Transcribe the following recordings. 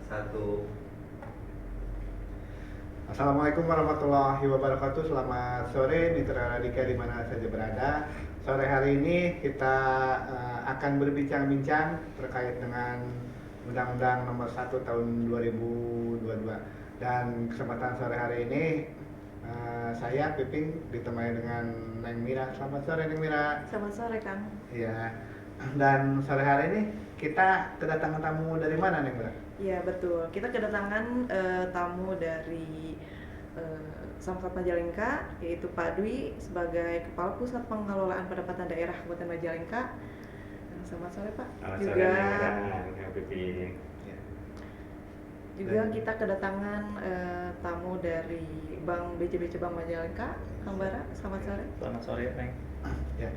Satu. Assalamualaikum warahmatullahi wabarakatuh. Selamat sore Mitra Radika di mana saja berada. Sore hari ini kita akan berbincang-bincang terkait dengan Undang-Undang Nomor 1 Tahun 2022. Dan kesempatan sore hari ini saya Piping ditemani dengan Neng Mira. Selamat sore Neng Mira. Selamat sore Kang. Iya. Dan sore hari ini kita kedatangan tamu dari mana Neng Mira? Iya betul, kita kedatangan tamu dari Samsat Majalengka, yaitu Pak Dwi sebagai Kepala Pusat Pengelolaan Pendapatan Daerah Kabupaten Majalengka. Selamat sore Pak. Selamat sore Kang Piping. Juga kita kedatangan tamu dari Bank BJB Cabang Majalengka, Kang Bara. Selamat sore. Selamat sore Neng. Ya.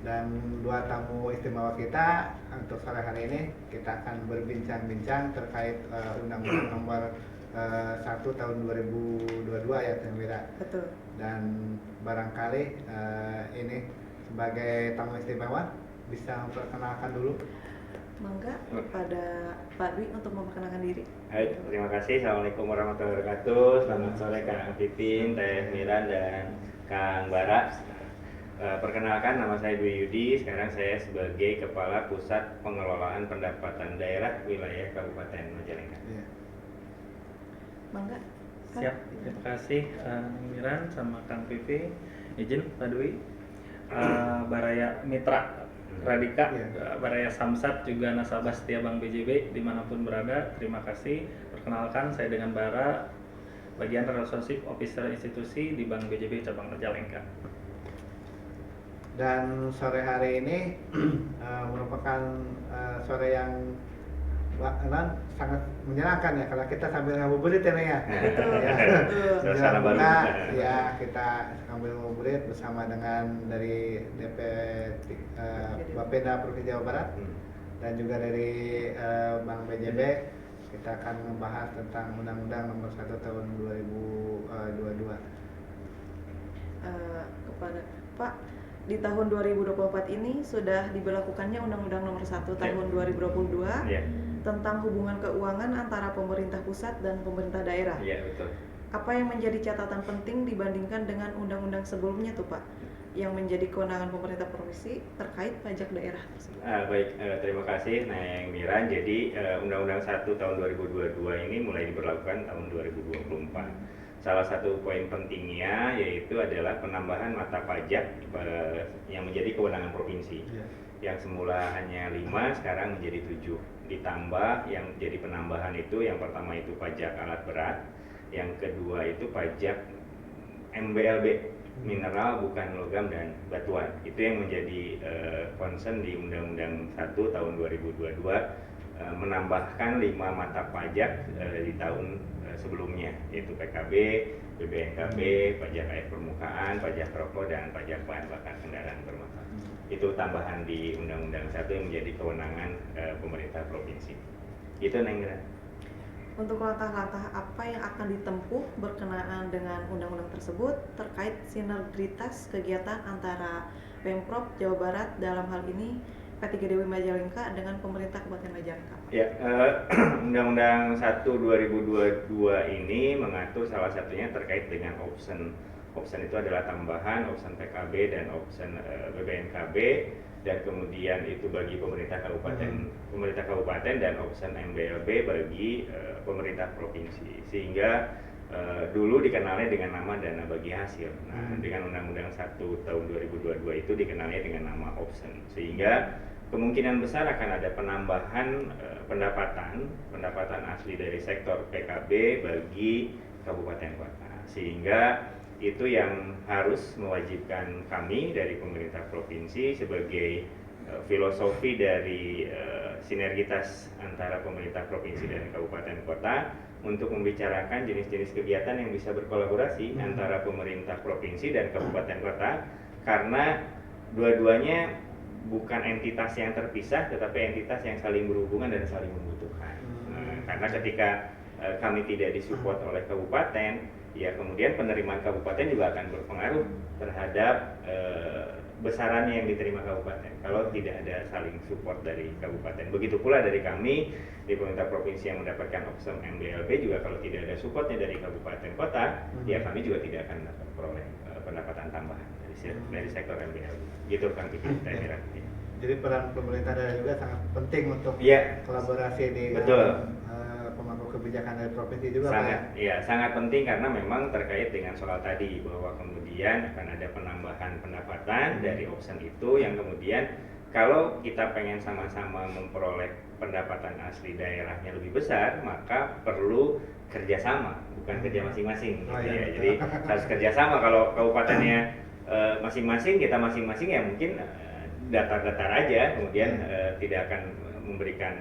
Dan dua tamu istimewa kita untuk sore hari ini kita akan berbincang-bincang terkait Undang-Undang Nomor 1 Tahun 2022 ya Teh Mira. Betul. Dan barangkali ini sebagai tamu istimewa bisa memperkenalkan dulu. Mangga kepada Pak Dwi untuk memperkenalkan diri. Baik, terima kasih. Assalamualaikum warahmatullahi wabarakatuh. Selamat sore Kang Piping, Teh Mira dan Kang Bara. Perkenalkan, nama saya Dwi Yudi. Sekarang saya sebagai Kepala Pusat Pengelolaan Pendapatan Daerah Wilayah Kabupaten Majalengka. Ya. Mangga. Siap, terima kasih Miran sama Kang Pipi. Izin Pak Dwi, Baraya Mitra Radika, Baraya Samsat juga nasabah setia Bank BJB dimanapun berada. Terima kasih. Perkenalkan, saya dengan Bara, bagian Relationship Officer Institusi di Bank BJB Cabang Majalengka. Dan sore hari ini merupakan sore yang sangat menyenangkan ya kalau kita sambil ngabuburit ya Neng ya. Suasana baru. Ya, kita sambil ngabuburit bersama dengan dari DP Bapeda Provinsi Jawa Barat dan juga dari Bank BJB. Kita akan membahas tentang Undang-Undang Nomor 1 Tahun 2022. Kepada Pak, di tahun 2024 ini sudah diberlakukannya Undang-Undang Nomor 1 Tahun 2022 tentang hubungan keuangan antara pemerintah pusat dan pemerintah daerah. Iya, betul. Apa yang menjadi catatan penting dibandingkan dengan undang-undang sebelumnya tuh Pak, yang menjadi kewenangan pemerintah provinsi terkait pajak daerah tersebut? Baik, terima kasih Neng Miran. Jadi Undang-Undang 1 tahun 2022 ini mulai diberlakukan tahun 2024. Salah satu poin pentingnya yaitu adalah penambahan mata pajak yang menjadi kewenangan provinsi. Yang semula hanya 5, sekarang menjadi 7. Ditambah yang jadi penambahan itu, yang pertama itu pajak alat berat, yang kedua itu pajak MBLB, mineral bukan logam dan batuan. Itu yang menjadi concern di Undang-Undang 1 tahun 2022, menambahkan 5 mata pajak di tahun sebelumnya, yaitu PKB, BBNKB, pajak air permukaan, pajak rokok, dan pajak bahan bakar kendaraan bermotor. Itu tambahan di Undang-Undang 1 yang menjadi kewenangan pemerintah provinsi. Itu Neng. Untuk langkah-langkah apa yang akan ditempuh berkenaan dengan undang-undang tersebut terkait sinergitas kegiatan antara Pemprov Jawa Barat, dalam hal ini P3DW Majalengka dengan pemerintah Kabupaten Majalengka? Ya, Undang-Undang 1 2022 ini mengatur salah satunya terkait dengan option. Option itu adalah tambahan option PKB dan option BBNKB, dan kemudian itu bagi pemerintah kabupaten dan option MBLB bagi pemerintah provinsi. Sehingga dulu dikenalnya dengan nama dana bagi hasil. Nah, dengan Undang-Undang 1 tahun 2022 itu dikenalnya dengan nama option. Sehingga kemungkinan besar akan ada penambahan pendapatan asli dari sektor PKB bagi kabupaten kota. Sehingga itu yang harus mewajibkan kami dari pemerintah provinsi sebagai filosofi dari sinergitas antara pemerintah provinsi dan kabupaten kota untuk membicarakan jenis-jenis kegiatan yang bisa berkolaborasi antara pemerintah provinsi dan kabupaten kota, karena dua-duanya bukan entitas yang terpisah tetapi entitas yang saling berhubungan dan saling membutuhkan. Karena ketika kami tidak disupport oleh kabupaten, ya kemudian penerimaan kabupaten juga akan berpengaruh terhadap besarannya yang diterima kabupaten kalau tidak ada saling support dari kabupaten. Begitu pula dari kami di pemerintah provinsi yang mendapatkan option MBLP juga kalau tidak ada supportnya dari kabupaten kota, ya kami juga tidak akan dapat peroleh pendapatan tambahan dari sektor MBLP. Gitu Kang Pipin, saya kira. Jadi peran pemerintah daerah juga sangat penting untuk Iya. kolaborasi di Betul. pemangku kebijakan dari provinsi juga, Pak. Sangat, ya sangat penting karena memang terkait dengan soal tadi bahwa kemudian akan ada penambahan pendapatan dari option itu yang kemudian kalau kita pengen sama-sama memperoleh pendapatan asli daerahnya lebih besar maka perlu kerjasama bukan kerja masing-masing gitu iya, ya. betul. Jadi harus kerjasama. Kalau kabupatennya masing-masing, kita masing-masing ya mungkin datar-datar aja kemudian tidak akan memberikan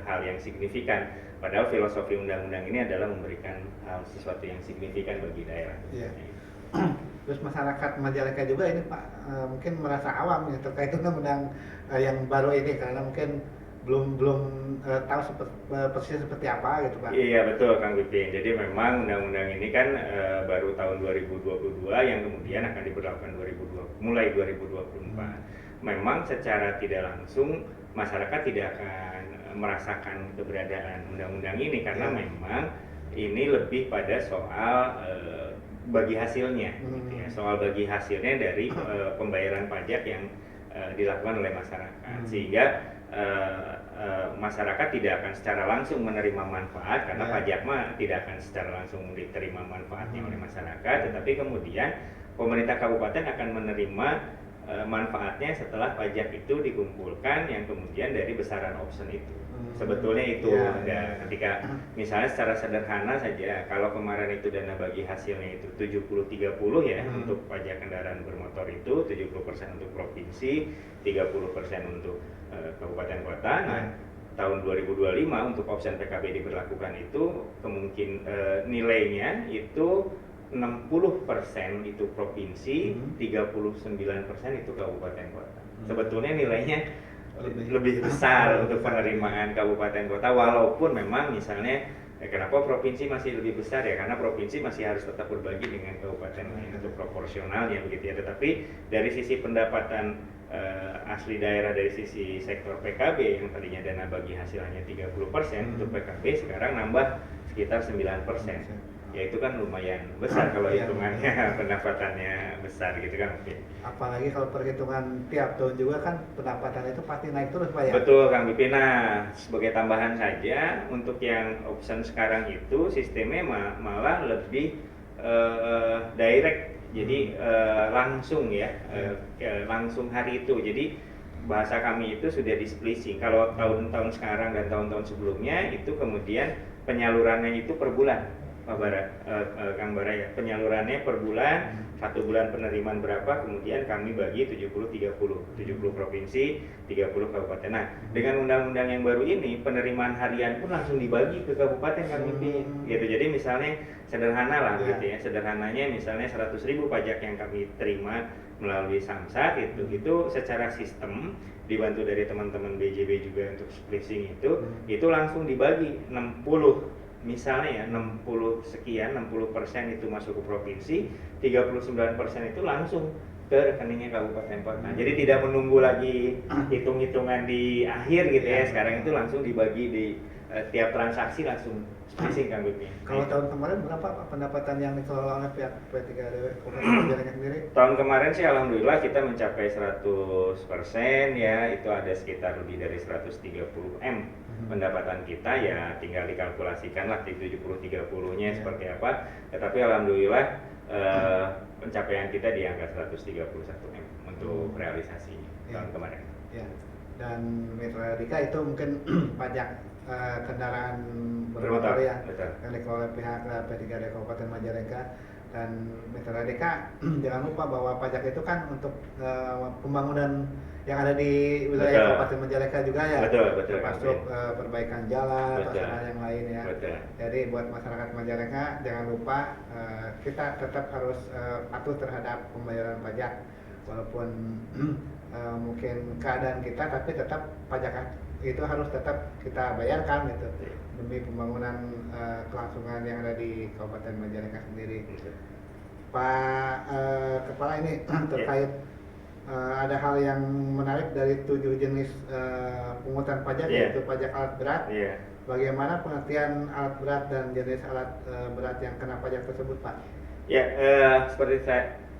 hal yang signifikan. Padahal filosofi undang-undang ini adalah memberikan hal sesuatu yang signifikan bagi daerah. Iya. Terus masyarakat Majalengka juga ini Pak mungkin merasa awam ya terkait undang-undang yang baru ini karena mungkin belum tahu persis seperti apa gitu Pak. Iya betul Kang Pipin. Jadi memang undang-undang ini kan baru tahun 2022 yang kemudian akan diberlakukan mulai 2024. Memang secara tidak langsung masyarakat tidak akan merasakan keberadaan undang-undang ini karena memang ini lebih pada soal bagi hasilnya, gitu ya. Soal bagi hasilnya dari pembayaran pajak yang dilakukan oleh masyarakat, sehingga masyarakat tidak akan secara langsung menerima manfaat karena pajak mah tidak akan secara langsung diterima manfaatnya oleh masyarakat, tetapi kemudian pemerintah kabupaten akan menerima manfaatnya setelah pajak itu dikumpulkan yang kemudian dari besaran option itu. Sebetulnya itu ketika misalnya secara sederhana saja kalau kemarin itu dana bagi hasilnya itu 70-30 ya untuk pajak kendaraan bermotor itu 70% untuk provinsi, 30% untuk kabupaten kota. Nah, tahun 2025 untuk option PKB diberlakukan itu kemungkinan nilainya itu 60% itu provinsi, 39% itu kabupaten kota. Sebetulnya nilainya lebih besar untuk penerimaan kabupaten kota walaupun memang misalnya kenapa provinsi masih lebih besar ya karena provinsi masih harus tetap berbagi dengan kabupaten lain untuk proporsionalnya begitu ya. Tetapi dari sisi pendapatan asli daerah dari sisi sektor PKB yang tadinya dana bagi hasilnya 30% untuk PKB sekarang nambah sekitar 9%. Ya itu kan lumayan besar kalau hitungannya pendapatannya besar gitu kan. Apalagi kalau perhitungan tiap tahun juga kan pendapatan itu pasti naik terus Pak ya. Betul Kang Pipin. Nah, sebagai tambahan saja untuk yang option sekarang itu sistemnya malah lebih direct. Jadi langsung ya, langsung hari itu. Jadi bahasa kami itu sudah di-splicing. Kalau tahun-tahun sekarang dan tahun-tahun sebelumnya itu kemudian penyalurannya itu per bulan. Pak Bara, Kang Bara ya, penyalurannya per bulan, 1 bulan penerimaan berapa, kemudian kami bagi 70-30, 70 provinsi, 30 kabupaten. Nah, dengan undang-undang yang baru ini, penerimaan harian pun langsung dibagi ke kabupaten kami, gitu. Jadi misalnya sederhana lah, gitu ya, sederhananya misalnya 100.000 pajak yang kami terima melalui Samsat itu secara sistem dibantu dari teman-teman BJB juga untuk splicing itu langsung dibagi 60. Misalnya ya 60 sekian, 60% itu masuk ke provinsi, 39% itu langsung ke rekeningnya kabupaten kota. Jadi tidak menunggu lagi hitung-hitungan di akhir gitu ya. Sekarang itu langsung dibagi di tiap transaksi langsung spacing Kang Bipin. Kalau tahun kemarin berapa Pak pendapatan yang dikelola oleh pihak P3RW Kabupaten Majalengka sendiri? Tahun kemarin sih alhamdulillah kita mencapai 100% ya, itu ada sekitar lebih dari 130 M pendapatan kita ya, tinggal dikalkulasikan lah di 70-30-nya seperti apa. Tetapi alhamdulillah pencapaian kita di angka 131 M untuk realisasi tahun kemarin. Ya. Dan Mitra Dika itu mungkin pajak kendaraan bermotor ya yang dikelola oleh pihak P3RW Kabupaten Majalengka. Dan Mitra Dika jangan lupa bahwa pajak itu kan untuk pembangunan yang ada di wilayah Kabupaten Majalengka juga ya, termasuk perbaikan jalan, prasarana yang lain ya. Jadi buat masyarakat Majalengka jangan lupa kita tetap harus patuh terhadap pembayaran pajak walaupun mungkin keadaan kita, tapi tetap pajak itu harus tetap kita bayarkan gitu demi pembangunan kelangsungan yang ada di Kabupaten Majalengka sendiri. Pak Kepala ini terkait ada hal yang menarik dari 7 jenis pungutan pajak, Iya. yaitu pajak alat berat. Iya. Bagaimana pengertian alat berat dan jenis alat berat yang kena pajak tersebut, Pak? Ya, seperti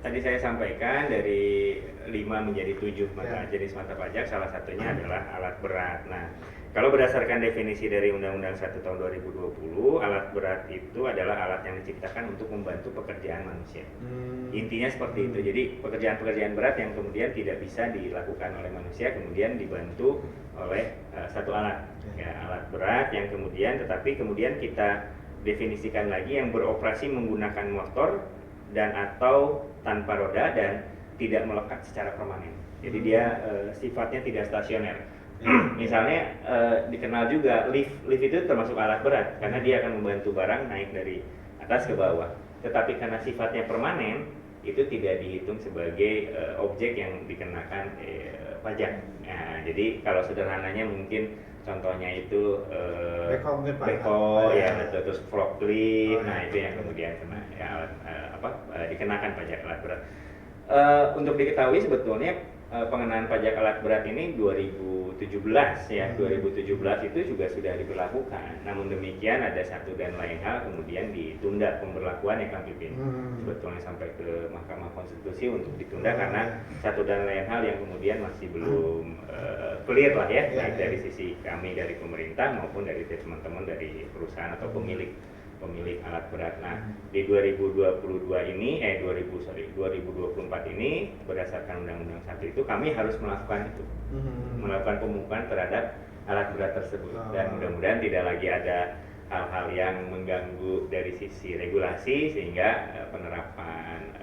tadi saya sampaikan, dari 5 menjadi 7 mata jenis mata pajak, salah satunya adalah alat berat. Nah, kalau berdasarkan definisi dari Undang-Undang 1 tahun 2020, alat berat itu adalah alat yang diciptakan untuk membantu pekerjaan manusia. Intinya seperti itu. Jadi pekerjaan-pekerjaan berat yang kemudian tidak bisa dilakukan oleh manusia kemudian dibantu oleh satu alat. Ya, alat berat yang tetapi kemudian kita definisikan lagi yang beroperasi menggunakan motor dan atau tanpa roda dan tidak melekat secara permanen. Jadi dia sifatnya tidak stasioner. Misalnya dikenal juga lift itu termasuk alat berat karena dia akan membantu barang naik dari atas ke bawah. Tetapi karena sifatnya permanen itu tidak dihitung sebagai objek yang dikenakan pajak. Nah, jadi kalau sederhananya mungkin contohnya itu beko ya, betul, terus forklift. Nah, itu yang kemudian kena ya, dikenakan pajak alat berat. Untuk diketahui sebetulnya pengenaan pajak alat berat ini 2017 ya, 2017 itu juga sudah diberlakukan. Namun demikian ada satu dan lain hal kemudian ditunda pemberlakuan ya Kang Pipin. Sebetulnya sampai ke Mahkamah Konstitusi untuk ditunda karena satu dan lain hal yang kemudian masih belum clear lah ya, baik dari sisi kami dari pemerintah maupun dari teman-teman dari perusahaan atau pemilik alat berat. Nah, di 2024 ini berdasarkan Undang-Undang 1 itu kami harus melakukan itu. Melakukan pemupukan terhadap alat berat tersebut. Dan mudah-mudahan tidak lagi ada hal-hal yang mengganggu dari sisi regulasi sehingga penerapan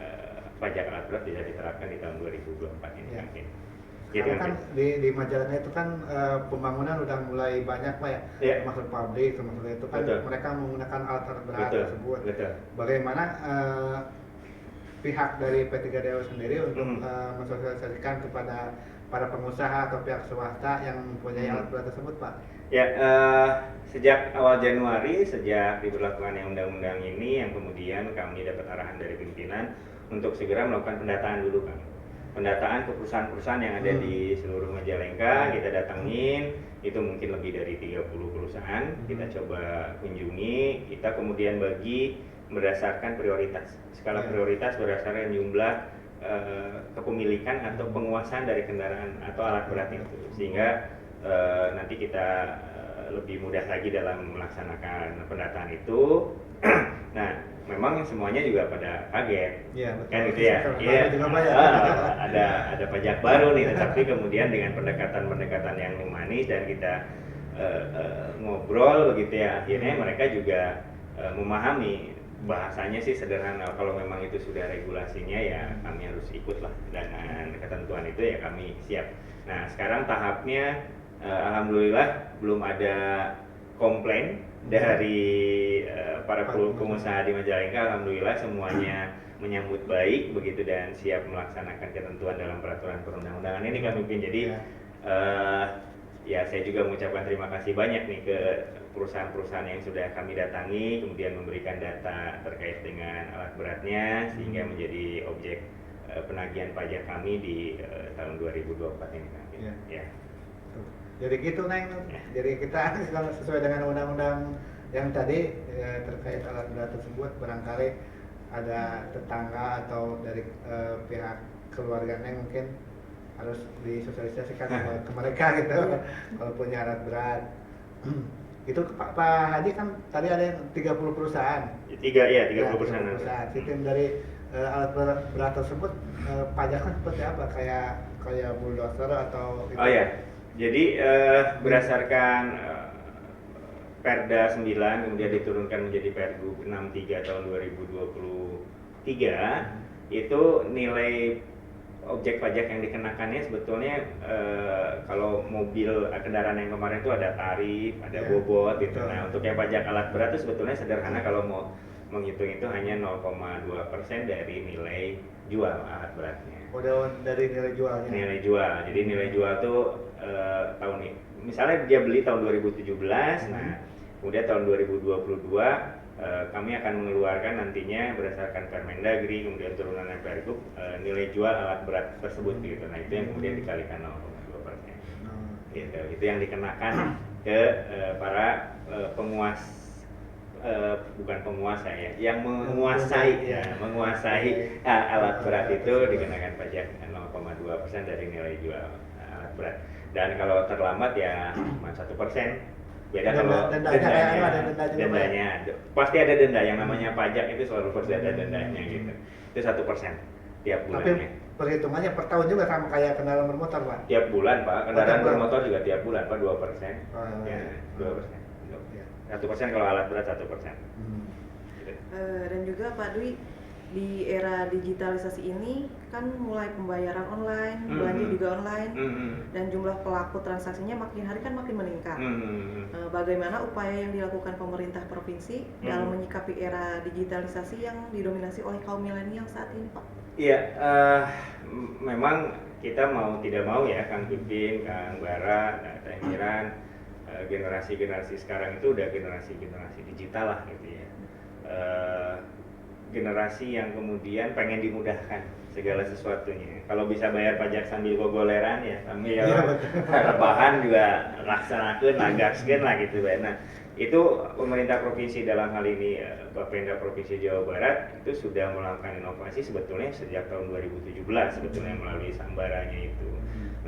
pajak alat berat bisa diterapkan di tahun 2024 ini. Ya. Gitu, Karena kan di majalahnya itu kan pembangunan udah mulai banyak Pak ya, termasuk pabrik, termasuk itu kan mereka menggunakan alat berat tersebut. Bagaimana pihak dari P3DO sendiri untuk mensosialisasikan kepada para pengusaha atau pihak swasta yang mempunyai alat berat tersebut, Pak? Ya, sejak awal Januari, sejak diberlakukannya undang-undang ini, yang kemudian kami dapat arahan dari pimpinan untuk segera melakukan pendataan dulu, Kang. Pendataan ke perusahaan-perusahaan yang ada di seluruh Majalengka, kita datangin, itu mungkin lebih dari 30 perusahaan, kita coba kunjungi, kita kemudian bagi berdasarkan prioritas, skala prioritas berdasarkan jumlah kepemilikan atau penguasaan dari kendaraan atau alat berat itu, sehingga nanti kita lebih mudah lagi dalam melaksanakan pendataan itu. Nah, memang semuanya juga pada kaget, kan gitu ya. Iya, ada pajak baru nih, tetapi kemudian dengan pendekatan yang humanis dan kita ngobrol begitu ya, akhirnya mereka juga memahami. Bahasanya sih sederhana, kalau memang itu sudah regulasinya ya kami harus ikut lah dengan ketentuan itu ya kami siap. Nah, sekarang tahapnya alhamdulillah belum ada komplain dari para pengusaha di Majalengka. Alhamdulillah semuanya menyambut baik begitu dan siap melaksanakan ketentuan dalam peraturan perundang-undangan ini kami pimpin. Jadi ya saya juga mengucapkan terima kasih banyak nih ke perusahaan-perusahaan yang sudah kami datangi kemudian memberikan data terkait dengan alat beratnya sehingga menjadi objek penagihan pajak kami di tahun 2024 ini Kang. Ya. Jadi gitu Neng, jadi kita sesuai dengan undang-undang yang tadi terkait alat berat tersebut, barangkali ada tetangga atau dari pihak keluarga Neng mungkin harus disosialisasikan ke mereka gitu kalau punya alat berat. Itu Pak Haji kan tadi ada yang 30 perusahaan. 30 perusahaan. Sistem dari alat berat tersebut pajaknya seperti apa? Kayak bulldozer atau itu? Oh ya. Jadi berdasarkan Perda 9 kemudian diturunkan menjadi Pergub 63 tahun 2023, itu nilai objek pajak yang dikenakannya sebetulnya kalau mobil kendaraan yang kemarin itu ada tarif, ada bobot gitu. Nah, untuk yang pajak alat berat itu sebetulnya sederhana, kalau mau menghitung itu hanya 0,2% dari nilai jual alat beratnya. Udah dari nilai jualnya. Nilai jual. Jadi nilai jual tuh tahun ini misalnya dia beli tahun 2017, nah kemudian tahun 2022 kami akan mengeluarkan nantinya berdasarkan Permendagri, kemudian turunan Pergub, nilai jual alat berat tersebut gitu. Nah itu yang kemudian dikalikan 0,2%. Gitu. Itu yang dikenakan ke para penguas bukan penguasa ya, yang menguasai alat berat itu dikenakan pajak 0,2% dari nilai jual alat berat. Dan kalau terlambat ya cuma 1%. Beda kalau dendanya pasti ada denda, yang namanya pajak itu selalu pasti ada dendanya gitu. Itu 1% tiap bulannya. Tapi perhitungannya per tahun juga sama kayak kendaraan bermotor, Pak? Tiap bulan, Pak. Kendaraan bermotor juga tiap bulan, Pak, 2%. Ya, 2%. 1% kalau alat berat 1%. Gitu. Dan juga Pak Dwi, di era digitalisasi ini kan mulai pembayaran online, belanja juga online, dan jumlah pelaku transaksinya makin hari kan makin meningkat. Bagaimana upaya yang dilakukan pemerintah provinsi dalam menyikapi era digitalisasi yang didominasi oleh kaum milenial saat ini, Pak? Iya, memang kita mau tidak mau ya, Kang Pipin, Kang Bara, Teh Miran, generasi sekarang itu udah generasi digital lah gitu ya. Generasi yang kemudian pengen dimudahkan segala sesuatunya. Kalau bisa bayar pajak sambil gogoleran ya, sambil rebahan juga laksanakeun, nagaskeun lah gitu. Nah, itu pemerintah provinsi dalam hal ini Bapenda Provinsi Jawa Barat itu sudah melakukan inovasi sebetulnya sejak tahun 2017 sebetulnya melalui sambaranya itu.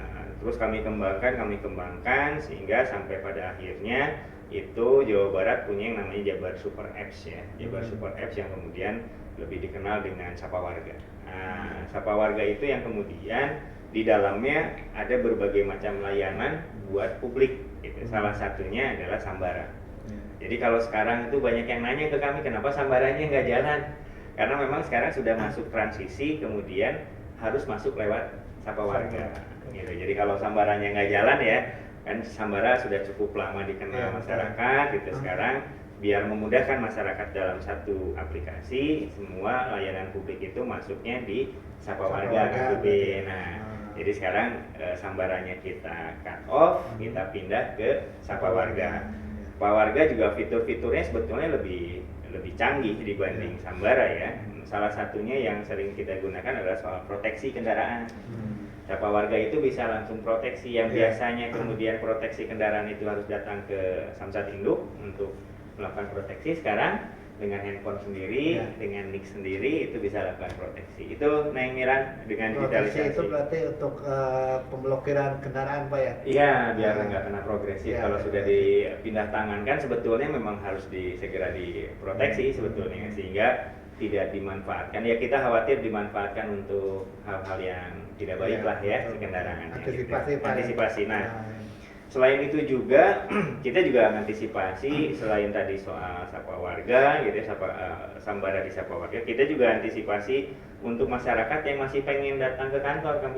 Nah, terus kami kembangkan sehingga sampai pada akhirnya itu Jawa Barat punya yang namanya Jabar Super Apps ya. Jabar Super Apps yang kemudian lebih dikenal dengan Sapa Warga. Nah, Sapa Warga itu yang kemudian di dalamnya ada berbagai macam layanan buat publik gitu. Salah satunya adalah Sambara. Jadi kalau sekarang itu banyak yang nanya ke kami kenapa Sambaranya nggak jalan? Karena memang sekarang sudah masuk transisi, kemudian harus masuk lewat Sapa Warga. Gitu. Jadi kalau Sambaranya nggak jalan ya, kan Sambara sudah cukup lama dikenal masyarakat. Gitu. Sekarang biar memudahkan masyarakat dalam satu aplikasi, semua layanan publik itu masuknya di Sapa Warga. Nah, jadi sekarang Sambaranya kita cut off, kita pindah ke Sapa Warga. Sapa Warga juga fitur-fiturnya sebetulnya lebih canggih dibanding Sambara ya. Salah satunya yang sering kita gunakan adalah soal proteksi kendaraan. Sapa Warga itu bisa langsung proteksi yang biasanya kemudian proteksi kendaraan itu harus datang ke Samsat Induk untuk melakukan proteksi, sekarang dengan handphone sendiri, dengan nik sendiri itu bisa lakukan proteksi. Itu Neng Miran dengan proteksi digitalisasi. Itu berarti untuk pemblokiran kendaraan, Pak ya? Iya, biar nggak kena progresif. Kalau sudah dipindah tangan kan sebetulnya memang harus segera diproteksi sebetulnya sehingga tidak dimanfaatkan. Ya kita khawatir dimanfaatkan untuk hal-hal yang tidak baik lah ya kendaraan. Antisipasi. Nah, selain itu juga kita juga antisipasi selain tadi soal Sapa Warga gitu ya, Sambara di Sapa Warga, kita juga antisipasi untuk masyarakat yang masih pengen datang ke kantor kan,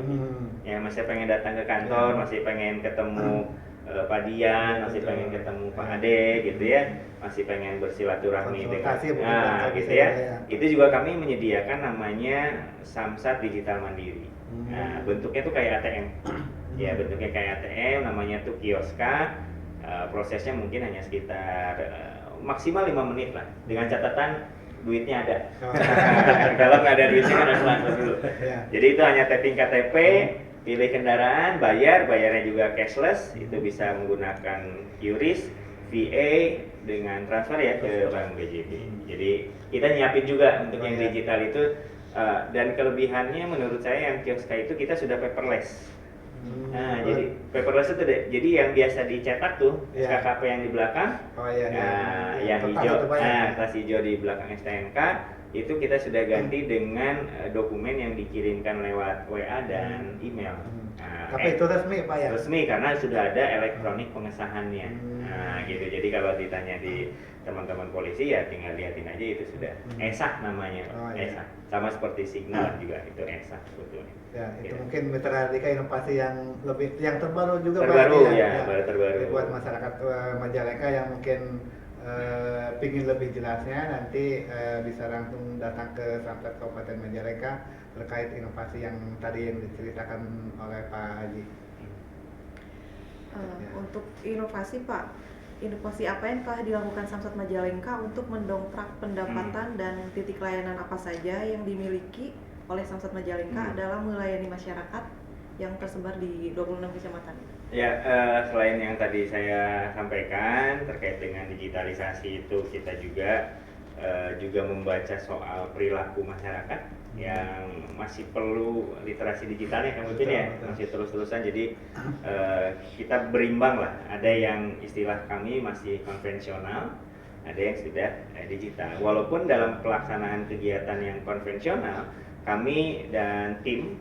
ya masih pengen datang ke kantor, masih pengen ketemu Pak Dian, masih pengen ketemu Pak Ade gitu ya, masih pengen bersilaturahmi dengan gitu ya. Itu juga kami menyediakan namanya Samsat Digital Mandiri. Nah, bentuknya tuh kayak ATM. Ya, bentuknya kayak ATM, namanya tuh kioska. Prosesnya mungkin hanya sekitar maksimal 5 menit lah. Dengan catatan duitnya ada. Kalau nggak ada duitnya kan harus transfer dulu. Jadi itu hanya tapping KTP, pilih kendaraan, bayarnya juga cashless. Itu bisa menggunakan QRIS, VA dengan transfer ya ke Bank BJB. Jadi kita nyiapin juga untuk yang digital itu. Dan kelebihannya menurut saya yang kioska itu kita sudah paperless. Nah, jadi paperless itu jadi yang biasa dicetak tuh SKKP yang di belakang, yang hijau, kertas hijau di belakang STNK itu kita sudah ganti dengan dokumen yang dikirimkan lewat WA dan email. Tapi itu resmi Pak ya? Resmi karena sudah ada elektronik pengesahannya. Nah, gitu. Jadi kalau ditanya di teman-teman polisi ya tinggal lihatin aja itu sudah ESA namanya, ESA. Sama seperti Signal juga itu ESA sebetulnya. Ya, itu mungkin Mitra Radika inovasi yang terbaru juga terbaru Pak ya, baru terbaru. Buat masyarakat Majalengka yang mungkin pingin lebih jelasnya nanti bisa langsung datang ke Samsat Kabupaten Majalengka terkait inovasi yang tadi yang diceritakan oleh Pak Haji. Untuk inovasi Pak, inovasi apa yang telah dilakukan Samsat Majalengka untuk mendongkrak pendapatan dan titik layanan apa saja yang dimiliki oleh Samsat Majalengka dalam melayani masyarakat yang tersebar di 26 kecamatan? Ya, selain yang tadi saya sampaikan terkait dengan digitalisasi itu, kita juga membaca soal perilaku masyarakat yang masih perlu literasi digitalnya kan mungkin ya, masih terus-terusan. Jadi kita berimbang lah, ada yang istilah kami masih konvensional, ada yang sudah digital. Walaupun dalam pelaksanaan kegiatan yang konvensional, kami dan tim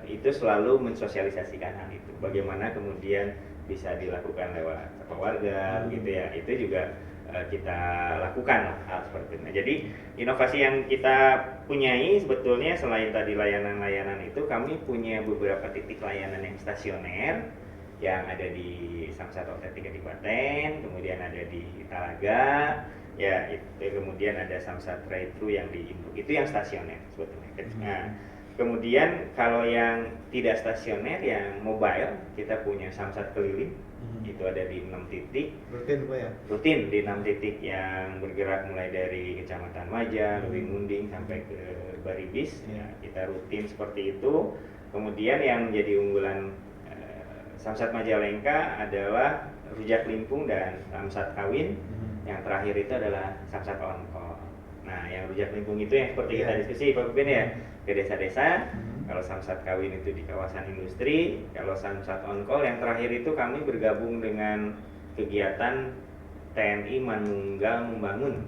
itu selalu mensosialisasikan hal itu. Bagaimana kemudian bisa dilakukan lewat warga, gitu ya. Itu juga kita lakukan hal seperti itu. Nah, jadi inovasi yang kita punyai sebetulnya selain tadi layanan-layanan itu, kami punya beberapa titik layanan yang stasioner yang ada di Samsat Otentik Kabupaten, kemudian ada di Talaga, ya itu, kemudian ada Samsat Drive-thru yang di Induk, itu yang stasioner sebetulnya. Nah, kemudian kalau yang tidak stasioner, yang mobile, kita punya Samsat keliling, itu ada di 6 titik. Rutin Pak ya? Rutin di 6 titik yang bergerak mulai dari Kecamatan Maja, Leuwih Munding sampai ke Baribis. Ya, kita rutin seperti itu. Kemudian yang menjadi unggulan Samsat Majalengka adalah Rujak Limpung dan Samsat Kawin. Yang terakhir itu adalah Samsat On-call. Nah, yang Rujak Limpung itu yang seperti kita diskusi Pak Pupin ya, ke desa-desa. Kalau Samsat Kawin itu di kawasan industri, kalau Samsat On-call yang terakhir itu kami bergabung dengan kegiatan TNI Manunggal Membangun.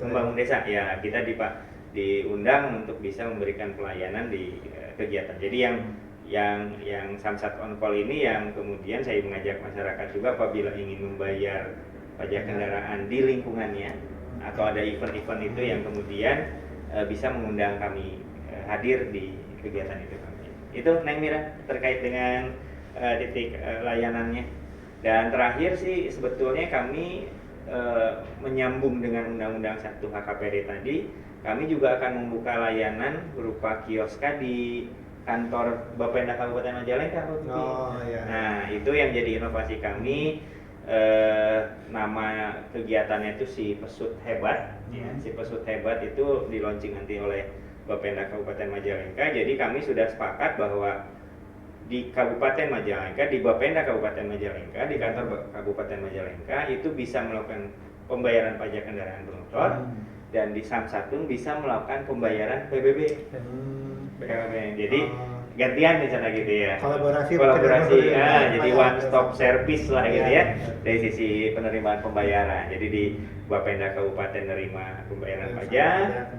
Membangun desa, ya kita diundang untuk bisa memberikan pelayanan di kegiatan. Jadi yang Samsat On-call ini yang kemudian saya mengajak masyarakat juga apabila ingin membayar pajak kendaraan di lingkungannya atau ada event-event itu yang kemudian bisa mengundang kami hadir di kegiatan itu. Itu Neng Mira terkait dengan titik layanannya. Dan terakhir sih sebetulnya kami menyambung dengan Undang-Undang 1 HKPD tadi, kami juga akan membuka layanan berupa kioska di kantor Bapenda Kabupaten Majalengka. Oh, iya. Nah, itu yang jadi inovasi kami. Nama kegiatannya itu si Pesut Hebat. Ya, si Pesut Hebat itu di-launching nanti oleh Bapenda Kabupaten Majalengka. Jadi kami sudah sepakat bahwa di Kabupaten Majalengka, di Bapenda Kabupaten Majalengka, di kantor Kabupaten Majalengka itu bisa melakukan pembayaran pajak kendaraan bermotor, dan di Samsatun bisa melakukan pembayaran PBB. Jadi gantian di sana gitu ya. Kolaborasi. Jadi one stop service lah gitu ya. Dari sisi penerimaan pembayaran. Jadi di Bapenda Kabupaten nerima pembayaran pajak,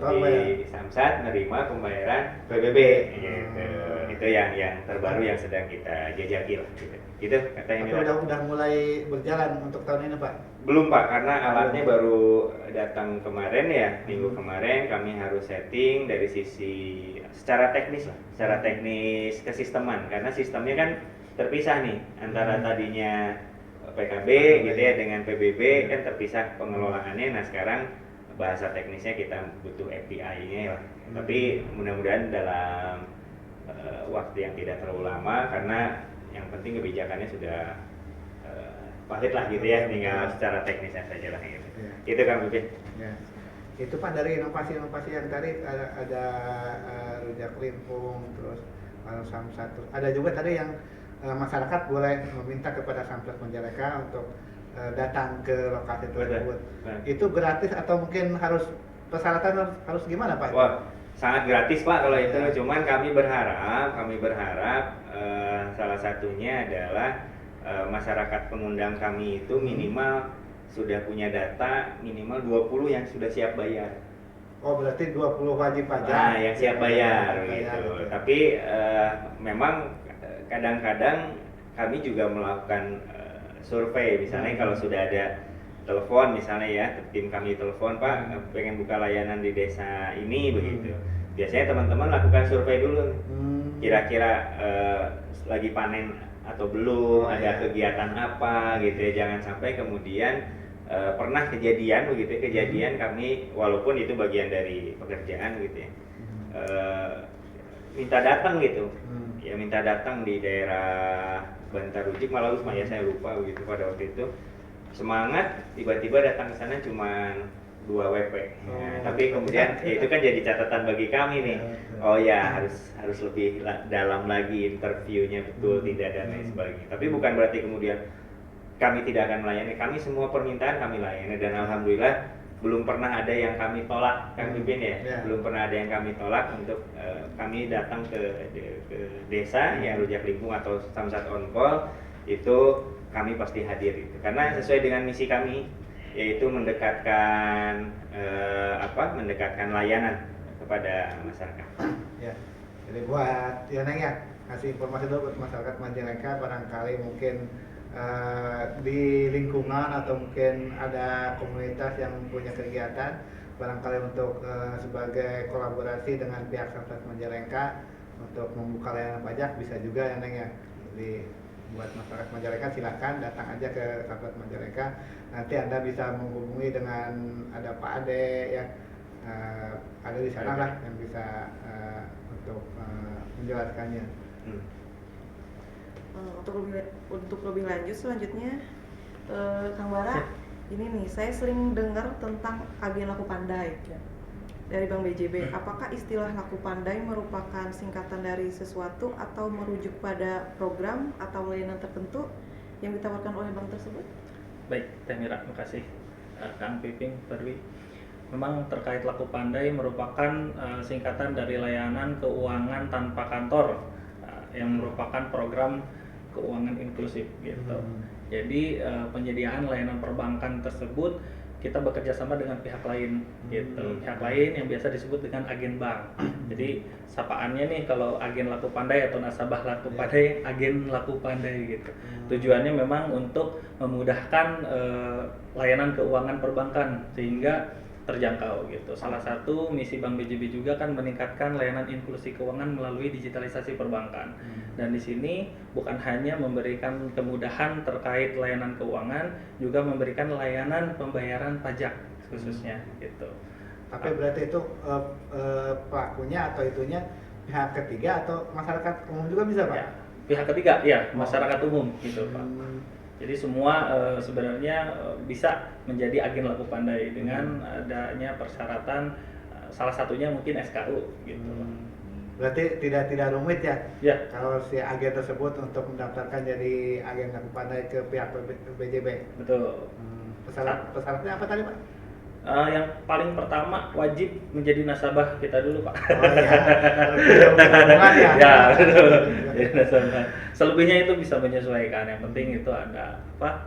di Samsat nerima pembayaran PBB gitu. Itu yang terbaru yang sedang kita jajaki lah gitu. Gitu katanya. Tapi udah mulai berjalan untuk tahun ini Pak? Belum Pak, karena alatnya baru datang kemarin ya, minggu kemarin. Kami harus setting dari sisi secara teknis lah, secara teknis kesisteman, karena sistemnya kan terpisah nih antara tadinya PKB gitu ya dengan PBB kan terpisah pengelolaannya. Nah sekarang bahasa teknisnya kita butuh API-nya lah. Tapi mudah-mudahan dalam waktu yang tidak terlalu lama, karena yang penting kebijakannya sudah valid lah gitu ya, tinggal secara teknisnya saja lah gitu. Itu kan mungkin. Ya. Itu Pak, dari inovasi-inovasi yang tadi ada Rujak Limpung, terus Samsat, ada juga tadi yang masyarakat boleh meminta kepada Samsat Majalengka untuk datang ke lokasi tersebut. Itu gratis atau mungkin harus persyaratan harus gimana Pak? Wah, sangat gratis Pak kalau itu. Cuman kami berharap salah satunya adalah masyarakat pengundang kami itu minimal sudah punya data minimal 20 yang sudah siap bayar. Oh, berarti 20 wajib pajak. Nah, yang siap bayar gitu. Tapi memang kadang-kadang kami juga melakukan survei, misalnya kalau sudah ada telepon misalnya ya, tim kami telepon Pak pengen buka layanan di desa ini begitu. Biasanya teman-teman lakukan survei dulu. Kira-kira lagi panen atau belum, ada kegiatan apa gitu ya. Jangan sampai kemudian pernah kejadian begitu, kejadian kami walaupun itu bagian dari pekerjaan gitu ya, minta datang gitu, ya minta datang di daerah Bantar Rujik malah ya saya lupa begitu pada waktu itu, semangat, tiba-tiba datang ke sana cuma 2 WP. Nah, tapi kemudian ya itu kan jadi catatan bagi kami nih. Oh ya, harus lebih dalam lagi interviewnya betul tidak dan lain sebagainya. Tapi bukan berarti kemudian kami tidak akan melayani. Kami semua permintaan kami layani dan alhamdulillah belum pernah ada yang kami tolak, Kang Pipin ya. Belum pernah ada yang kami tolak untuk kami datang ke desa yang rujak lingkung atau Samsat on call itu kami pasti hadir itu. Karena sesuai dengan misi kami yaitu mendekatkan mendekatkan layanan kepada masyarakat. Ya, jadi buat Neng ya kasih informasi dulu buat masyarakat Majalengka, barangkali mungkin di lingkungan atau mungkin ada komunitas yang punya kegiatan, barangkali untuk sebagai kolaborasi dengan pihak Samsat Majalengka untuk membuka layanan pajak bisa juga ya Neng ya. Jadi buat masyarakat Majalengka silakan datang aja ke Samsat Majalengka. Nanti Anda bisa menghubungi dengan ada Pak Ade yang ada di sana lah yang bisa untuk menjelaskannya. Untuk lebih lanjut selanjutnya, Kang Bara, ini nih saya sering dengar tentang agen laku pandai dari Bank BJB. Apakah istilah laku pandai merupakan singkatan dari sesuatu atau merujuk pada program atau layanan tertentu yang ditawarkan oleh bank tersebut? Baik, Teh Mira, makasih Kang Piping, Pak Dwi. Memang terkait laku pandai merupakan singkatan dari layanan keuangan tanpa kantor yang merupakan program keuangan inklusif gitu. Jadi penyediaan layanan perbankan tersebut kita bekerja sama dengan pihak lain gitu. Pihak lain yang biasa disebut dengan agen bank. Jadi sapaannya nih kalau agen laku pandai atau nasabah laku pandai, agen laku pandai gitu. Tujuannya memang untuk memudahkan layanan keuangan perbankan sehingga terjangkau gitu. Salah satu misi Bank BJB juga kan meningkatkan layanan inklusi keuangan melalui digitalisasi perbankan. Dan di sini bukan hanya memberikan kemudahan terkait layanan keuangan, juga memberikan layanan pembayaran pajak khususnya gitu. Tapi berarti itu pelakunya atau itunya pihak ketiga atau masyarakat umum juga bisa Pak? Ya, pihak ketiga ya, masyarakat umum gitu Pak. Jadi semua sebenarnya bisa menjadi agen laku pandai dengan adanya persyaratan salah satunya mungkin SKU gitu. Berarti tidak rumit ya? Ya. Kalau si agen tersebut untuk mendaftarkan jadi agen laku pandai ke pihak BJB. Betul. Persyaratnya apa tadi Pak? Yang paling pertama wajib menjadi nasabah kita dulu Pak. Oh iya. Ya betul. Jadi nasabah. Selebihnya itu bisa menyesuaikan. Yang penting itu ada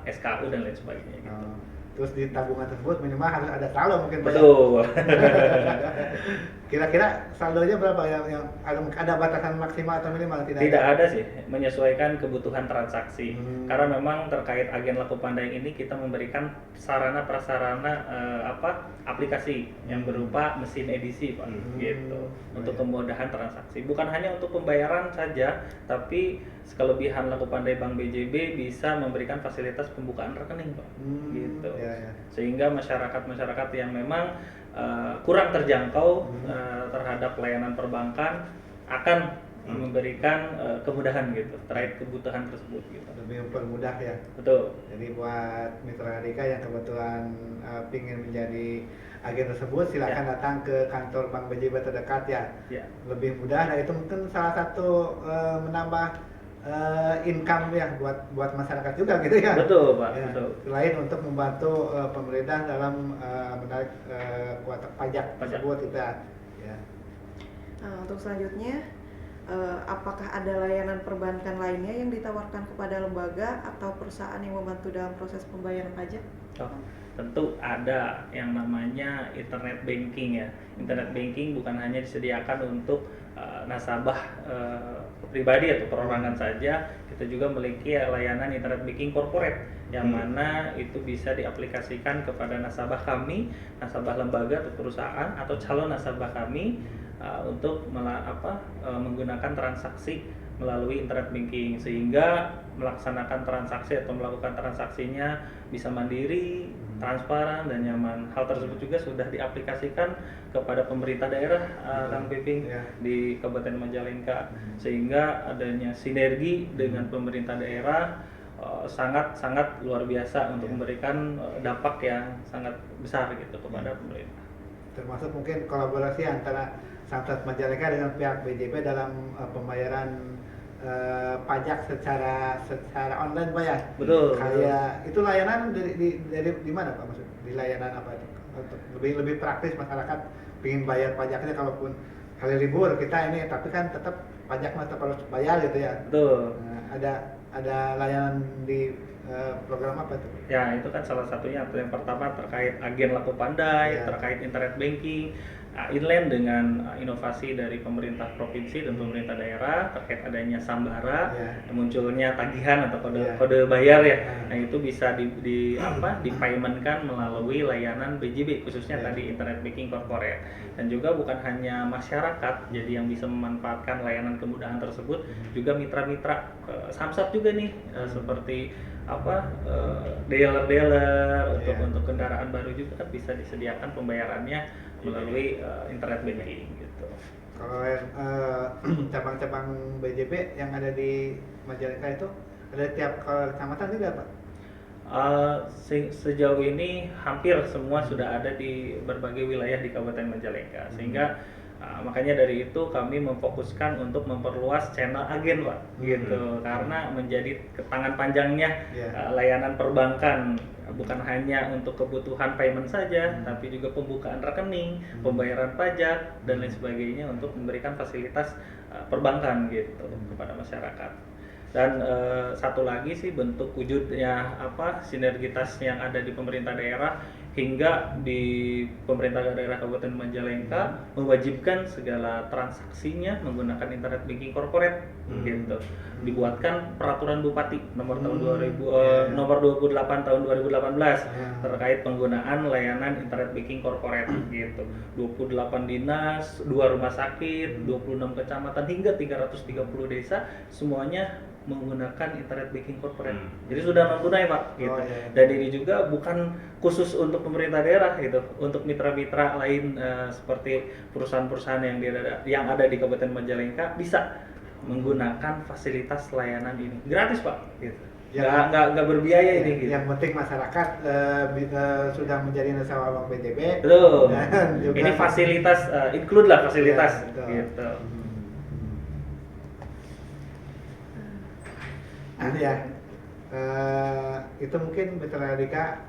SKU dan lain sebagainya. Gitu. Terus di tabungan tersebut minimal harus ada saldo mungkin Pak. Betul. Kira-kira saldonya berapa yang ada batasan maksimal atau minimal tidak ada sih, menyesuaikan kebutuhan transaksi. Karena memang terkait agen laku pandai ini kita memberikan sarana prasarana aplikasi yang berupa mesin edisi Pak gitu untuk kemudahan transaksi. Bukan hanya untuk pembayaran saja, tapi kelebihan laku pandai Bank BJB bisa memberikan fasilitas pembukaan rekening Pak gitu. Sehingga masyarakat yang memang kurang terjangkau terhadap layanan perbankan akan memberikan kemudahan gitu terkait kebutuhan tersebut gitu. Lebih mempermudah ya. Betul. Jadi buat mitra Radika yang kebetulan ingin menjadi agen tersebut silakan datang ke kantor Bank BJB terdekat ya. Lebih mudah, dan itu mungkin salah satu menambah income ya buat masyarakat juga gitu ya. Betul Pak. Ya, betul. Selain untuk membantu pemerintah dalam menarik kuota pajak tersebut kita. Ya. Nah, untuk selanjutnya, apakah ada layanan perbankan lainnya yang ditawarkan kepada lembaga atau perusahaan yang membantu dalam proses pembayaran pajak? Tentu ada yang namanya internet banking ya. Internet banking bukan hanya disediakan untuk nasabah pribadi atau perorangan saja, kita juga memiliki layanan internet banking corporate yang mana itu bisa diaplikasikan kepada nasabah kami, nasabah lembaga atau perusahaan atau calon nasabah kami untuk menggunakan transaksi melalui internet banking sehingga melaksanakan transaksi atau melakukan transaksinya bisa mandiri, transparan dan nyaman. Hal tersebut juga sudah diaplikasikan kepada pemerintah daerah Kang Piping di Kabupaten Majalengka sehingga adanya sinergi dengan pemerintah daerah sangat luar biasa untuk memberikan dampak yang sangat besar gitu kepada pemerintah. Termasuk mungkin kolaborasi antara Samsat Majalengka dengan pihak BJB dalam pembayaran pajak secara online Pak ya. Betul. Kayak itu layanan dari mana Pak, maksud di layanan apa itu? Untuk lebih praktis masyarakat ingin bayar pajaknya, kalaupun hari libur kita ini, tapi kan tetap pajak tetap harus bayar gitu ya. Betul. Nah, ada layanan di program apa itu? Ya, itu kan salah satunya. Yang pertama terkait agen laku pandai, terkait internet banking, inline dengan inovasi dari pemerintah provinsi dan pemerintah daerah terkait adanya Sambara, munculnya tagihan atau kode bayar ya. Nah, itu bisa dipaymentkan melalui layanan BJB, khususnya tadi internet banking corporate. Dan juga bukan hanya masyarakat jadi yang bisa memanfaatkan layanan kemudahan tersebut, juga mitra-mitra Samsat juga nih, seperti dealer-dealer untuk kendaraan baru juga kan bisa disediakan pembayarannya melalui internet banking gitu. Kalau cabang-cabang BJB yang ada di Majalengka itu ada tiap kecamatan tidak Pak? Sejauh ini hampir semua sudah ada di berbagai wilayah di Kabupaten Majalengka, sehingga makanya dari itu kami memfokuskan untuk memperluas channel agen Pak, gitu, karena menjadi tangan panjangnya layanan perbankan, bukan hanya untuk kebutuhan payment saja, tapi juga pembukaan rekening, pembayaran pajak dan lain sebagainya untuk memberikan fasilitas perbankan gitu kepada masyarakat. Dan satu lagi sih bentuk wujudnya sinergitas yang ada di pemerintah daerah hingga di pemerintah daerah Kabupaten Majalengka mewajibkan segala transaksinya menggunakan internet banking corporate gitu. Dibuatkan peraturan Bupati nomor nomor 28 tahun 2018 terkait penggunaan layanan internet banking corporate gitu. 28 dinas, 2 rumah sakit, 26 kecamatan hingga 330 desa semuanya menggunakan internet banking corporate. Jadi sudah non tunai Pak gitu. Dan ini juga bukan khusus untuk pemerintah daerah gitu, untuk mitra-mitra lain seperti perusahaan-perusahaan yang ada di Kabupaten Majalengka bisa menggunakan fasilitas layanan ini gratis Pak gitu. Nggak berbiaya ini gitu. Yang penting masyarakat sudah menjadi nasabah Bank BJB. Betul. Dan juga ini fasilitas include lah fasilitas gitu. Itu mungkin Mitra Radika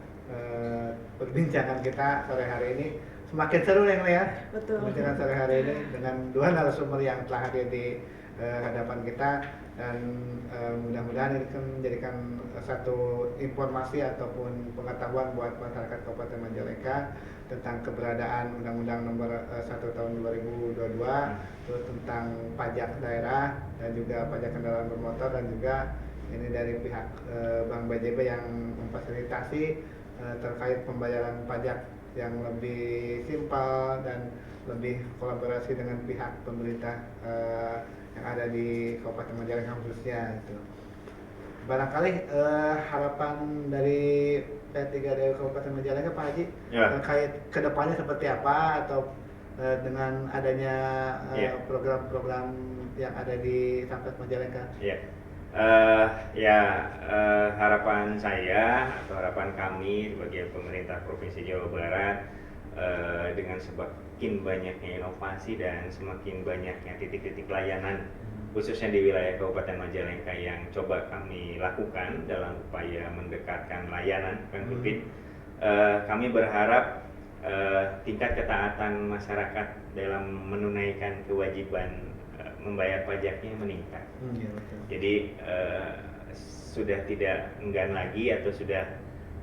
perbincangan kita sore hari ini semakin seru ya. Betul. Perbincangan sore hari ini dengan dua narasumber yang telah hadir di hadapan kita, dan mudah-mudahan ini akan menjadikan satu informasi ataupun pengetahuan buat masyarakat Kabupaten Majalengka tentang keberadaan Undang-Undang Nomor 1 Tahun 2022 terus tentang pajak daerah dan juga pajak kendaraan bermotor, dan juga ini dari pihak Bank BJB yang memfasilitasi terkait pembayaran pajak yang lebih simpel dan lebih kolaborasi dengan pihak pemerintah yang ada di Kabupaten Majalengka khususnya itu. Barangkali harapan dari P3D Kabupaten Majalengka Pak Haji terkait kedepannya seperti apa, atau dengan adanya program-program yang ada di Samsat Majalengka? Harapan saya atau harapan kami sebagai pemerintah Provinsi Jawa Barat dengan semakin banyaknya inovasi dan semakin banyaknya titik-titik layanan khususnya di wilayah Kabupaten Majalengka yang coba kami lakukan dalam upaya mendekatkan layanan COVID, kami berharap tingkat ketaatan masyarakat dalam menunaikan kewajiban membayar pajaknya meningkat. Jadi sudah tidak enggan lagi atau sudah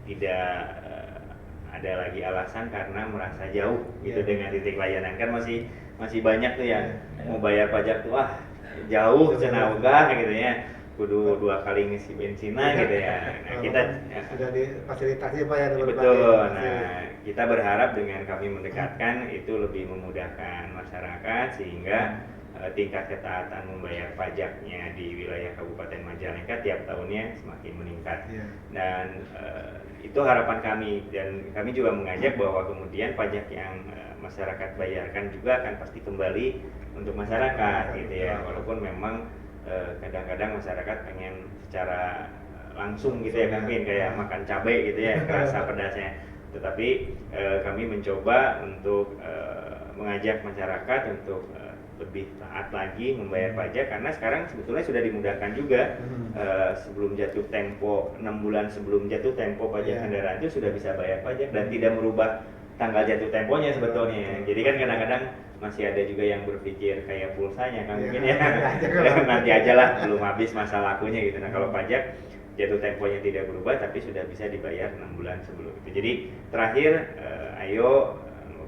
tidak ada lagi alasan karena merasa jauh gitu dengan titik layanan. Kan masih banyak tuh yang mau bayar pajak tuh jauh cenah ogah gitu ya. Kudu 2 kali ngisi bensinnya gitu ya. Nah, kita sudah difasilitasi Pak ya. Betul. Nah, kita berharap dengan kami mendekatkan itu lebih memudahkan masyarakat sehingga tingkat ketaatan membayar pajaknya di wilayah Kabupaten Majalengka tiap tahunnya semakin meningkat. Dan itu harapan kami, dan kami juga mengajak bahwa kemudian pajak yang masyarakat bayarkan juga akan pasti kembali untuk masyarakat gitu ya. Walaupun memang kadang-kadang masyarakat pengen secara langsung gitu ya, Kang Pin, kayak makan cabai gitu ya, kerasa pedasnya. Tetapi kami mencoba untuk mengajak masyarakat untuk lebih taat lagi membayar pajak, karena sekarang sebetulnya sudah dimudahkan juga. Sebelum jatuh tempo, 6 bulan sebelum jatuh tempo pajak kendaraan itu sudah bisa bayar pajak dan tidak merubah tanggal jatuh temponya sebetulnya. Jadi kan kadang-kadang masih ada juga yang berpikir kayak pulsanya kan, mungkin ya nanti aja lah, belum habis masa lakunya gitu. Nah kalau pajak jatuh temponya tidak berubah tapi sudah bisa dibayar 6 bulan sebelum itu. Jadi terakhir ayo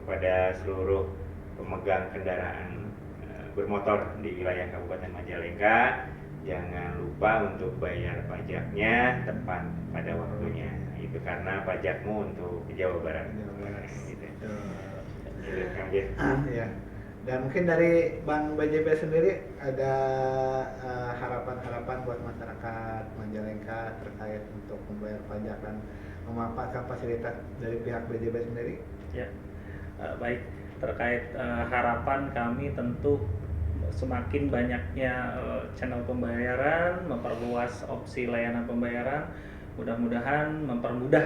pada seluruh pemegang kendaraan bermotor di wilayah Kabupaten Majalengka, jangan lupa untuk bayar pajaknya tepat pada waktunya. Itu karena pajakmu untuk Jawa Barat. Gitu. Gitu, Kang Jen. Ya. Dan mungkin dari Bank BJB sendiri ada harapan-harapan buat masyarakat Majalengka terkait untuk membayar pajak dan memanfaatkan fasilitas dari pihak BJB sendiri? Ya, baik. Terkait harapan kami tentu semakin banyaknya channel pembayaran, memperluas opsi layanan pembayaran, mudah-mudahan mempermudah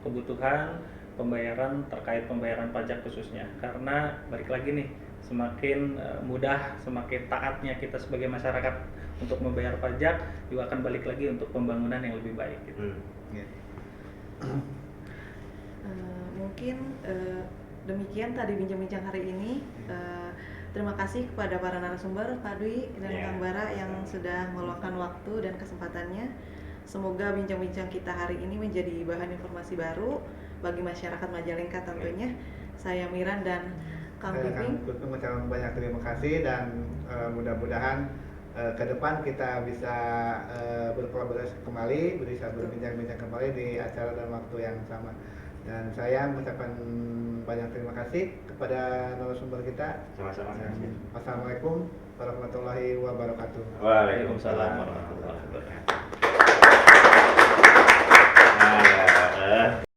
kebutuhan pembayaran terkait pembayaran pajak khususnya. Karena balik lagi nih, semakin mudah, semakin taatnya kita sebagai masyarakat untuk membayar pajak, juga akan balik lagi untuk pembangunan yang lebih baik. Gitu. Mungkin demikian tadi bincang-bincang hari ini. Terima kasih kepada para narasumber, Pak Dwi dan Kang Bara yang sudah meluangkan waktu dan kesempatannya. Semoga bincang-bincang kita hari ini menjadi bahan informasi baru bagi masyarakat Majalengka tentunya. Saya Miran dan Kang Piping. Saya mengucapkan banyak terima kasih dan mudah-mudahan ke depan kita bisa berkolaborasi kembali, bisa berbincang-bincang kembali di acara dan waktu yang sama. Dan saya mengucapkan banyak terima kasih kepada narasumber kita. Sama-sama. Wassalamualaikum warahmatullahi wabarakatuh. Waalaikumsalam warahmatullahi wabarakatuh.